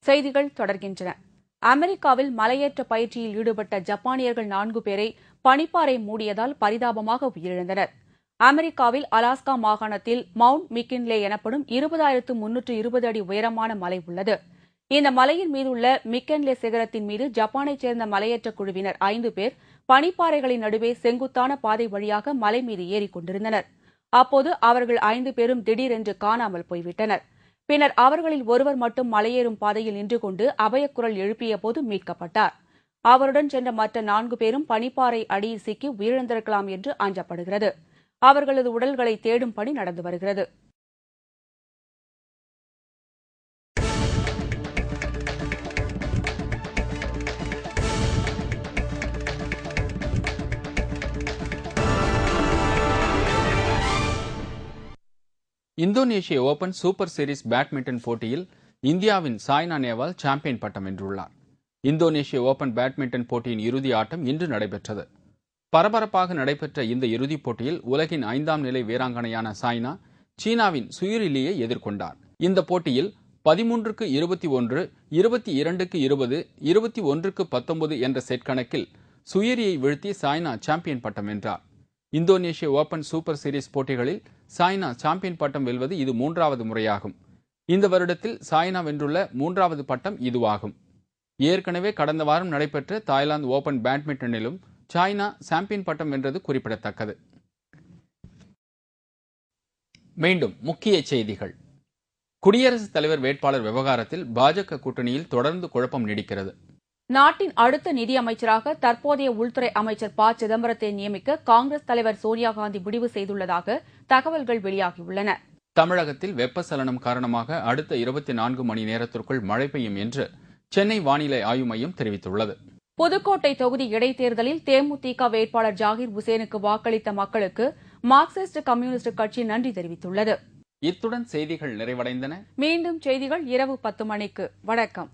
செய்திகள் தொடர்கின்றன. அமெரிக்காவில் மலையேற்ற பயிற்சியில் ஈடுபட்ட ஜப்பானியர்கள் 4 பேரை பனிப்பாறை மூடியதால் பரிதாபமாக உயிரிழந்தனர். அமெரிக்காவில் அலாஸ்கா மாகாணத்தில் மவுண்ட் மிக்கின்லே எனப்படும் 20,320 அடி உயரமான மலை உள்ளது. இந்த மலையின் மீதுள்ள மிக்கன்லே சிகரத்தின் மீது ஜப்பானைச் சேர்ந்த மலையேற்ற குழுவினர் 5 பேர் பனிப்பாறைகளின் நடுவே செங்குத்தான பாதை வழியாக மலை மீது ஏறிக் கொண்டிருந்தனர். அப்போது அவர்கள் 5 பேரும் திடீரென்று காணாமல் போய்விட்டனர். பின்னர் அவர்களில் ஒருவர் மட்டும் மலையேறும் பாதையில் நின்று கொண்டு அபயக்குரல் எழுப்பிய போது மீட்கப்பட்டார். அவருடன் சென்ற மற்ற 4 பேரும் பனிப்பாறை அடியில் சிக்கி உயிரிழந்திருக்கலாம் என்று அஞ்சப்படுகிறது. அவர்களது உடல்களை தேடும் பணி நடந்து வருகிறது. இந்தோனேஷிய ஓபன் சூப்பர் சீரிஸ் பேட்மிண்டன் போட்டியில் இந்தியாவின் சாய்னா நேவால் சாம்பியன் பட்டம் வென்றுள்ளார். இந்தோனேஷிய ஓபன் பேட்மிண்டன் போட்டியின் இறுதி ஆட்டம் இன்று நடைபெற்றது. பரபரப்பாக நடைபெற்ற இந்த இறுதிப் போட்டியில் உலகின் 5ஆம் நிலை வீராங்கனையான சாய்னா சீனாவின் சுயுரிலியை எதிர்கொண்டார். இந்த போட்டியில் 13-21, 22-20, 21-19 என்ற செட் கணக்கில் சுயுரியை வீழ்த்தி சாய்னா சாம்பியன் பட்டம் வென்றார். இந்தோனேஷிய ஓபன் சூப்பர் சீரிஸ் போட்டிகளில் சாய்னா சாம்பியன் பட்டம் வெல்வது இது 3வது முறையாகும். இந்த வருடத்தில் சாய்னா வென்றுள்ள 3வது பட்டம் இதுவாகும். ஏற்கனவே கடந்த வாரம் நடைபெற்ற தாய்லாந்து ஓபன் பேட்மிண்டனிலும் சாய்னா சாம்பியன் பட்டம் வென்றது குறிப்பிடத்தக்கது. மீண்டும் முக்கிய செய்திகள். குடியரசுத் தலைவர் வேட்பாளர் விவகாரத்தில் பாஜக கூட்டணியில் தொடர்ந்து குழப்பம் நீடிக்கிறது. நாட்டின் அடுத்த நிதியமைச்சராக தற்போதைய உள்துறை அமைச்சர் ப. சிதம்பரத்தை நியமிக்க காங்கிரஸ் தலைவர் சோனியா காந்தி முடிவு செய்துள்ளதாக தகவல்கள் வெளியாகியுள்ளன. தமிழகத்தில் வெப்பச்சலனம் காரணமாக அடுத்த 24 மணி நேரத்திற்குள் மழை பெய்யும் என்று சென்னை வானிலை ஆய்வு மையம் தெரிவித்துள்ளது. புதுக்கோட்டை தொகுதி இடைத்தேர்தலில் தேமுதிக வேட்பாளர் ஜாகிர் உசேனுக்கு வாக்களித்த மக்களுக்கு மார்க்சிஸ்ட் கம்யூனிஸ்ட் கட்சி நன்றி தெரிவித்துள்ளது. இத்துடன் செய்திகள் நிறைவடைந்தன. மீண்டும் செய்திகள் இரவு 10 மணிக்கு. வணக்கம்.